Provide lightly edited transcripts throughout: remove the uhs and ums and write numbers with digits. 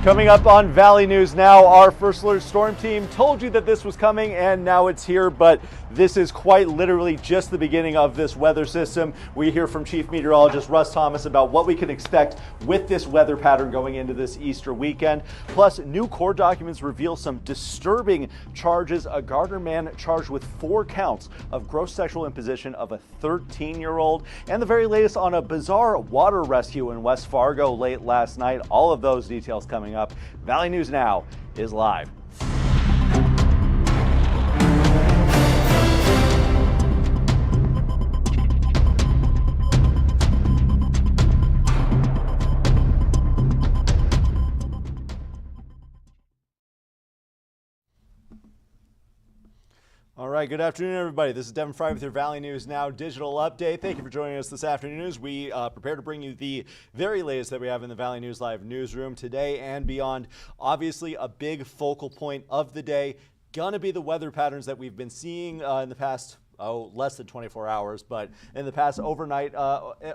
Coming up on Valley News Now, our First Alert Storm Team told you that this was coming and now it's here, but this is quite literally just the beginning of this weather system. We hear from Chief Meteorologist Russ Thomas about what we can expect with this weather pattern going into this Easter weekend. Plus, new court documents reveal some disturbing charges. A Gardner man charged with 4 counts of gross sexual imposition of a 13-year-old, and the very latest on a bizarre water rescue in West Fargo late last night. All of those details coming up. Valley News Now is live. All right, good afternoon, everybody. This is Devin Fry with your Valley News Now digital update. Thank you for joining us this afternoon as we prepare to bring you the very latest that we have in the Valley News Live newsroom today and beyond. Obviously, a big focal point of the day gonna be the weather patterns that we've been seeing in the past less than 24 hours, but in the past overnight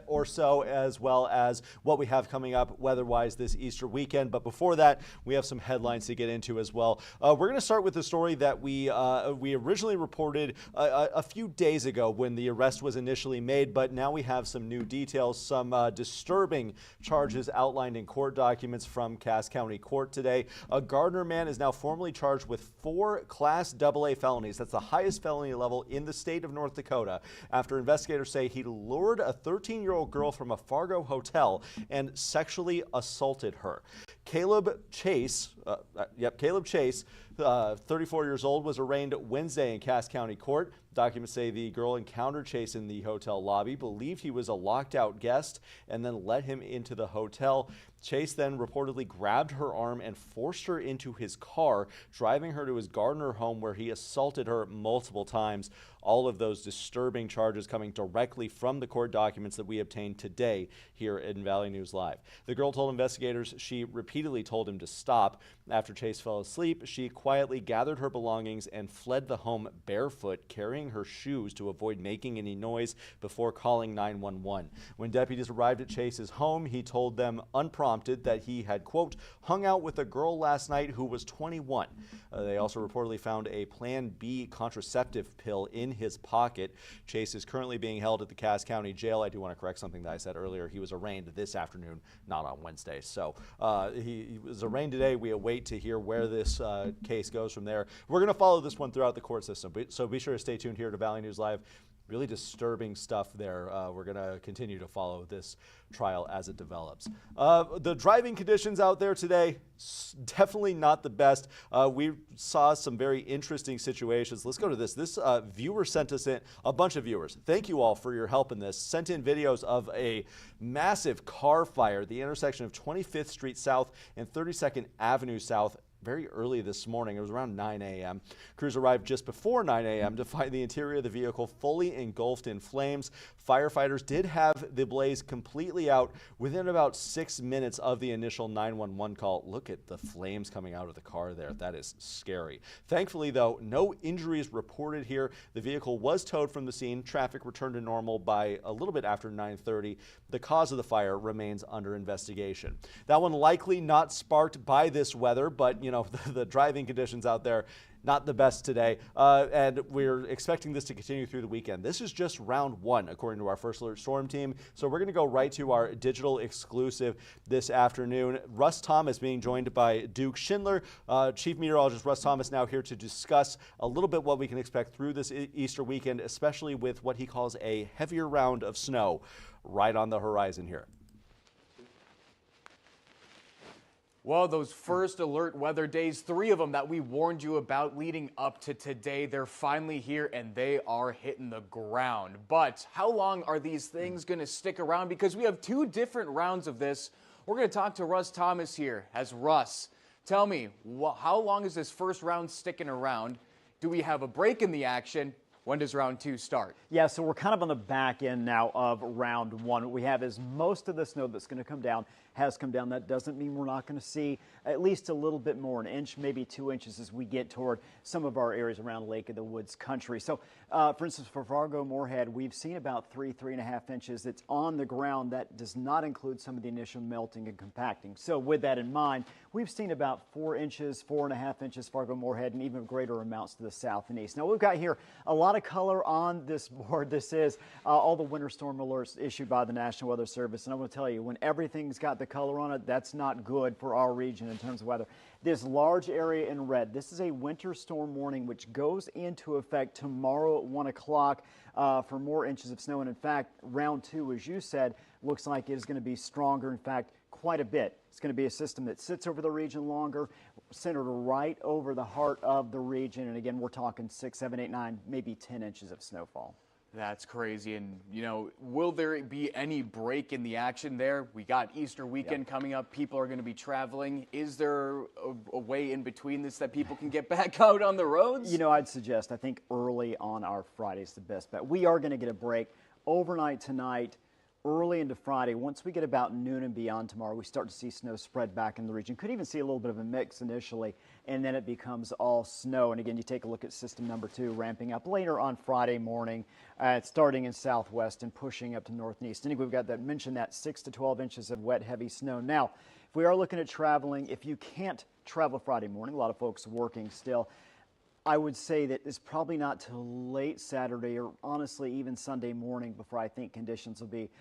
or so, as well as what we have coming up weather-wise this Easter weekend. But before that, we have some headlines to get into as well. We're going to start with the story that we originally reported a few days ago when the arrest was initially made, but now we have some new details, some disturbing charges outlined in court documents from Cass County Court today. A Gardner man is now formally charged with 4 Class AA felonies. That's the highest felony level in the state of North Dakota, after investigators say he lured a 13-year-old girl from a Fargo hotel and sexually assaulted her. Caleb Chase, 34 years old, was arraigned Wednesday in Cass County Court. Documents say the girl encountered Chase in the hotel lobby, believed he was a locked-out guest, and then let him into the hotel. Chase then reportedly grabbed her arm and forced her into his car, driving her to his Gardner home where he assaulted her multiple times. All of those disturbing charges coming directly from the court documents that we obtained today here in Valley News Live. The girl told investigators she repeatedly told him to stop. After Chase fell asleep, she quietly gathered her belongings and fled the home barefoot, carrying her shoes to avoid making any noise before calling 911. When deputies arrived at Chase's home, he told them unprompted that he had, quote, hung out with a girl last night who was 21. They also reportedly found a Plan B contraceptive pill in his pocket. Chase is currently being held at the Cass County Jail. I do want to correct something that I said earlier. He was arraigned this afternoon, not on Wednesday. So he was arraigned today. We await to hear where this case goes from there. We're going to follow this one throughout the court system, so be sure to stay tuned here to Valley News Live. Really disturbing stuff there. We're going to continue to follow this trial as it develops. The driving conditions out there today, definitely not the best. We saw some very interesting situations. Let's go to this. This viewer sent us in, a bunch of viewers. Thank you all for your help in this. Sent in videos of a massive car fire at the intersection of 25th Street South and 32nd Avenue South very early this morning. It was around 9 a.m. Crews arrived just before 9 a.m. to find the interior of the vehicle fully engulfed in flames. Firefighters did have the blaze completely out within about 6 minutes of the initial 911 call. Look at the flames coming out of the car there. That is scary. Thankfully, though, no injuries reported here. The vehicle was towed from the scene. Traffic returned to normal by a little bit after 9:30. The cause of the fire remains under investigation. That one likely not sparked by this weather, but you know, the driving conditions out there, not the best today, and we're expecting this to continue through the weekend. This is just round 1, according to our First Alert Storm Team. So we're going to go right to our digital exclusive this afternoon. Russ Thomas being joined by Duke Schindler. Chief Meteorologist Russ Thomas now here to discuss a little bit what we can expect through this Easter weekend, especially with what he calls a heavier round of snow right on the horizon here. Well, those first alert weather days, 3 of them that we warned you about leading up to today, they're finally here and they are hitting the ground. But how long are these things going to stick around? Because we have 2 different rounds of this. We're going to talk to Russ Thomas here. As Russ, tell me, how long is this first round sticking around? Do we have a break in the action? When does round 2 start? Yeah, so we're kind of on the back end now of round 1. What we have is most of the snow that's going to come down has come down. That doesn't mean we're not going to see at least a little bit more, an inch, maybe 2 inches as we get toward some of our areas around Lake of the Woods country. So, for instance, for Fargo-Moorhead, we've seen about 3.5 inches. It's on the ground. That does not include some of the initial melting and compacting. So with that in mind, we've seen about 4 inches, 4.5 inches Fargo-Moorhead, and even greater amounts to the south and east. Now, we've got here a lot of color on this board. This is all the winter storm alerts issued by the National Weather Service. And I'm going to tell you, when everything's got the color on it, that's not good for our region in terms of weather. This large area in red, this is a winter storm warning which goes into effect tomorrow at 1 o'clock for more inches of snow. And in fact, round 2, as you said, looks like it is going to be stronger. In fact, quite a bit. It's going to be a system that sits over the region longer, centered right over the heart of the region. And again, we're talking 6, 7, 8, 9, maybe 10 inches of snowfall. That's crazy. And, you know, will there be any break in the action there? We got Easter weekend coming up. People are going to be traveling. Is there a way in between this that people can get back out on the roads? You know, I'd suggest, I think early on our Friday is the best bet. We are going to get a break overnight tonight, early into Friday. Once we get about noon and beyond tomorrow, we start to see snow spread back in the region. Could even see a little bit of a mix initially, and then it becomes all snow. And again, you take a look at system number 2 ramping up later on Friday morning, starting in southwest and pushing up to north and east. And we've got that mentioned that 6 to 12 inches of wet, heavy snow. Now, if we are looking at traveling, if you can't travel Friday morning, a lot of folks working still, I would say that it's probably not till late Saturday or honestly even Sunday morning before I think conditions will be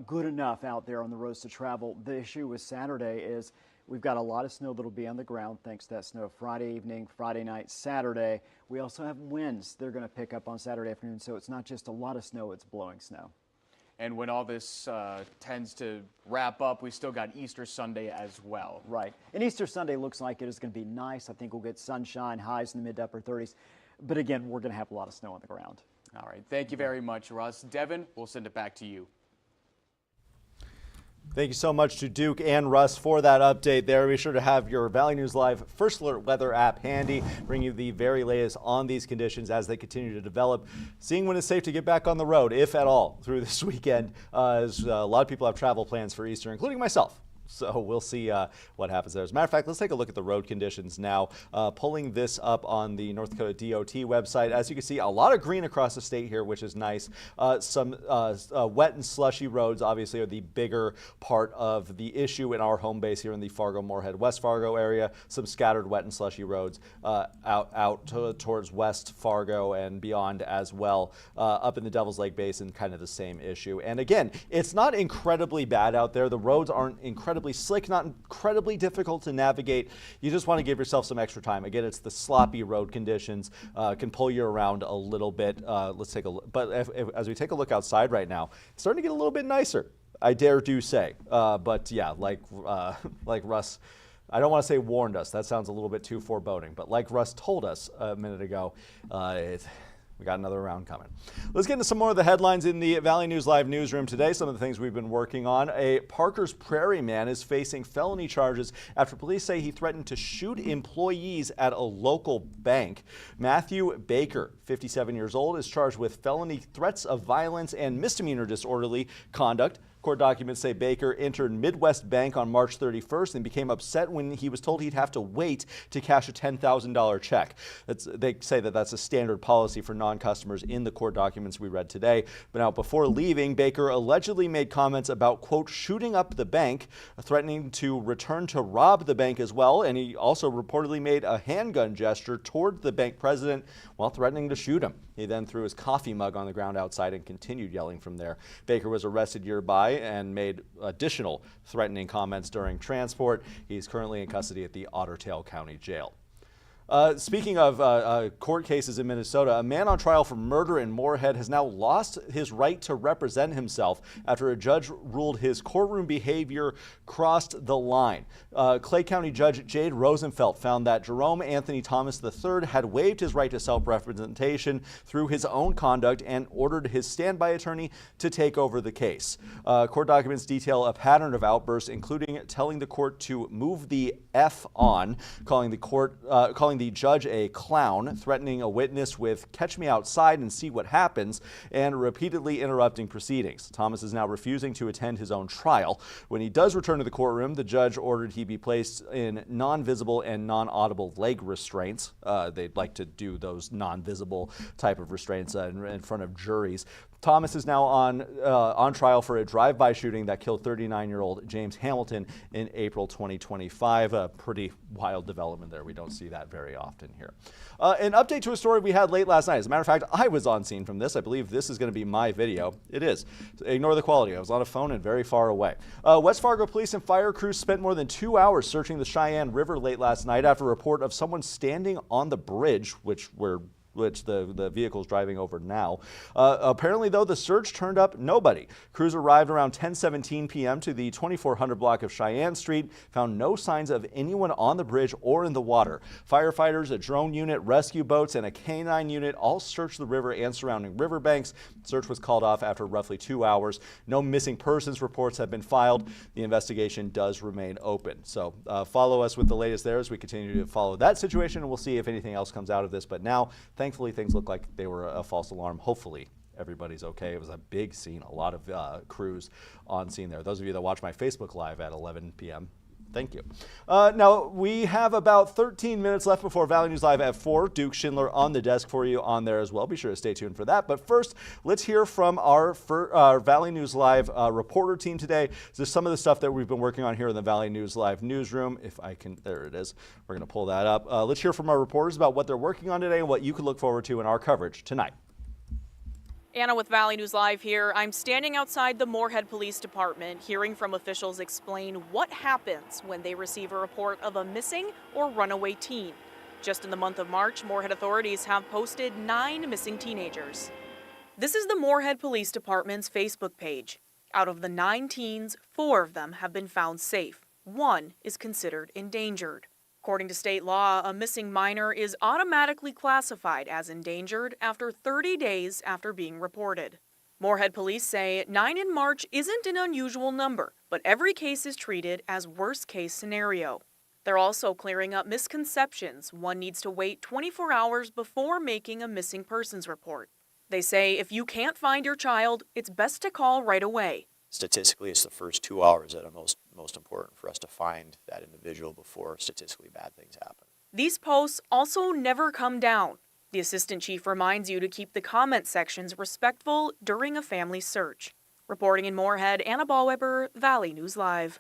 good enough out there on the roads to travel. The issue with Saturday is we've got a lot of snow that'll be on the ground thanks to that snow Friday evening, Friday night, Saturday. We also have winds they're going to pick up on Saturday afternoon, so it's not just a lot of snow, it's blowing snow. And when all this tends to wrap up, we still got Easter Sunday as well. Right. And Easter Sunday looks like it is going to be nice. I think we'll get sunshine, highs in the mid to upper 30s. But again, we're going to have a lot of snow on the ground. All right. Thank you very much, Russ. Devin, we'll send it back to you. Thank you so much to Duke and Russ for that update there. Be sure to have your Valley News Live First Alert weather app handy, bring you the very latest on these conditions as they continue to develop. Seeing when it's safe to get back on the road, if at all, through this weekend, as a lot of people have travel plans for Easter, including myself. So we'll see what happens there. As a matter of fact, let's take a look at the road conditions now. Pulling this up on the North Dakota DOT website. As you can see, a lot of green across the state here, which is nice. Some wet and slushy roads obviously are the bigger part of the issue in our home base here in the Fargo-Moorhead, West Fargo area. Some scattered wet and slushy roads out towards West Fargo and beyond as well. Up in the Devil's Lake Basin, kind of the same issue. And again, it's not incredibly bad out there. The roads aren't incredibly slick, not incredibly difficult to navigate. You just want to give yourself some extra time. Again, it's the sloppy road conditions can pull you around a little bit. Let's take a look. But as we take a look outside right now, it's starting to get a little bit nicer, I dare do say. But yeah, like Russ, I don't want to say warned us. That sounds a little bit too foreboding. But like Russ told us a minute ago, we got another round coming. Let's get into some more of the headlines in the Valley News Live newsroom today. Some of the things we've been working on. A Parkers Prairie man is facing felony charges after police say he threatened to shoot employees at a local bank. Matthew Baker, 57 years old, is charged with felony threats of violence and misdemeanor disorderly conduct. Court documents say Baker entered Midwest Bank on March 31st and became upset when he was told he'd have to wait to cash a $10,000 check. They say that that's a standard policy for non-customers in the court documents we read today. But now, before leaving, Baker allegedly made comments about, quote, shooting up the bank, threatening to return to rob the bank as well. And he also reportedly made a handgun gesture toward the bank president while threatening to shoot him. He then threw his coffee mug on the ground outside and continued yelling from there. Baker was arrested nearby and made additional threatening comments during transport. He's currently in custody at the Otter Tail County Jail. Speaking of court cases in Minnesota, a man on trial for murder in Moorhead has now lost his right to represent himself after a judge ruled his courtroom behavior crossed the line. Clay County Judge Jade Rosenfeld found that Jerome Anthony Thomas III had waived his right to self-representation through his own conduct and ordered his standby attorney to take over the case. Court documents detail a pattern of outbursts, including telling the court to move the F on, calling calling the judge a clown, threatening a witness with "catch me outside and see what happens," and repeatedly interrupting proceedings. Thomas is now refusing to attend his own trial. When he does return to the courtroom, the judge ordered he be placed in non-visible and non-audible leg restraints. They'd like to do those non-visible type of restraints in front of juries. Thomas is now on trial for a drive-by shooting that killed 39-year-old James Hamilton in April 2025. A pretty wild development there. We don't see that very often here. An update to a story we had late last night. As a matter of fact, I was on scene from this. I believe this is going to be my video. It is. Ignore the quality. I was on a phone and very far away. West Fargo police and fire crews spent more than 2 hours searching the Cheyenne River late last night after a report of someone standing on the bridge, which the vehicle's driving over now. Apparently, though, the search turned up nobody. Crews arrived around 10:17 p.m. to the 2400 block of Cheyenne Street, found no signs of anyone on the bridge or in the water. Firefighters, a drone unit, rescue boats, and a K-9 unit all searched the river and surrounding riverbanks. Search was called off after roughly 2 hours. No missing persons reports have been filed. The investigation does remain open. So follow us with the latest there as we continue to follow that situation, and we'll see if anything else comes out of this. But now, thankfully, things look like they were a false alarm. Hopefully, everybody's okay. It was a big scene, a lot of crews on scene there. Those of you that watch my Facebook Live at 11 p.m., thank you. Now, we have about 13 minutes left before Valley News Live at 4. Duke Schindler on the desk for you on there as well. Be sure to stay tuned for that. But first, let's hear from our Valley News Live reporter team today. This is some of the stuff that we've been working on here in the Valley News Live newsroom. If I can, there it is. We're going to pull that up. Let's hear from our reporters about what they're working on today and what you can look forward to in our coverage tonight. Anna with Valley News Live here. I'm standing outside the Moorhead Police Department, hearing from officials explain what happens when they receive a report of a missing or runaway teen. Just in the month of March, Moorhead authorities have posted 9 missing teenagers. This is the Moorhead Police Department's Facebook page. Out of the 9 teens, 4 of them have been found safe. 1 is considered endangered. According to state law, a missing minor is automatically classified as endangered after 30 days after being reported. Moorhead police say 9 in March isn't an unusual number, but every case is treated as worst-case scenario. They're also clearing up misconceptions. One needs to wait 24 hours before making a missing persons report. They say if you can't find your child, it's best to call right away. Statistically, it's the first 2 hours that are most important for us to find that individual before statistically bad things happen. These posts also never come down. The assistant chief reminds you to keep the comment sections respectful during a family search. Reporting in Moorhead, Anna Ballweber, Valley News Live.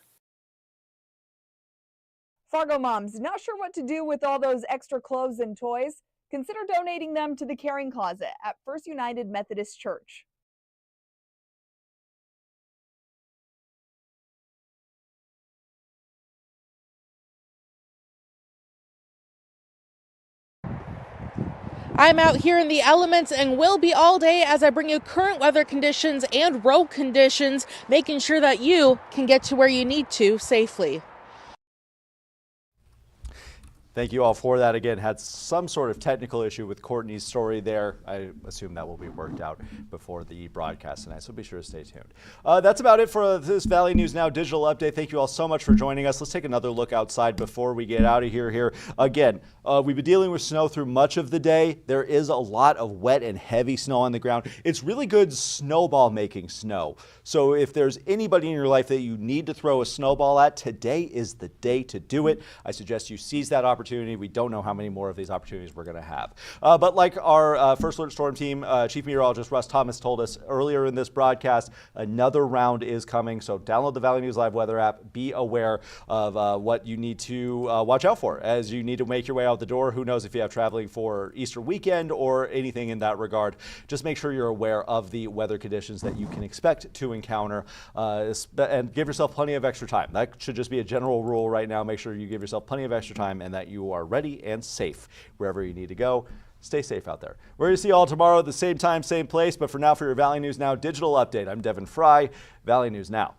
Fargo moms, not sure what to do with all those extra clothes and toys? Consider donating them to the Caring Closet at First United Methodist Church. I'm out here in the elements and will be all day as I bring you current weather conditions and road conditions, making sure that you can get to where you need to safely. Thank you all for that. Again, had some sort of technical issue with Courtney's story there. I assume that will be worked out before the broadcast tonight, so be sure to stay tuned. That's about it for this Valley News Now digital update. Thank you all so much for joining us. Let's take another look outside before we get out of here. Again, we've been dealing with snow through much of the day. There is a lot of wet and heavy snow on the ground. It's really good snowball making snow. So if there's anybody in your life that you need to throw a snowball at, today is the day to do it. I suggest you seize that opportunity. We don't know how many more of these opportunities we're going to have. But like our First Alert Storm Team, Chief Meteorologist Russ Thomas told us earlier in this broadcast, another round is coming. So download the Valley News Live weather app. Be aware of what you need to watch out for as you need to make your way out the door. Who knows if you have traveling for Easter weekend or anything in that regard. Just make sure you're aware of the weather conditions that you can expect to encounter and give yourself plenty of extra time. That should just be a general rule right now. Make sure you give yourself plenty of extra time and that you are ready and safe wherever you need to go. Stay safe out there. We're going to see you all tomorrow at the same time, same place. But for now, for your Valley News Now digital update, I'm Devin Fry, Valley News Now.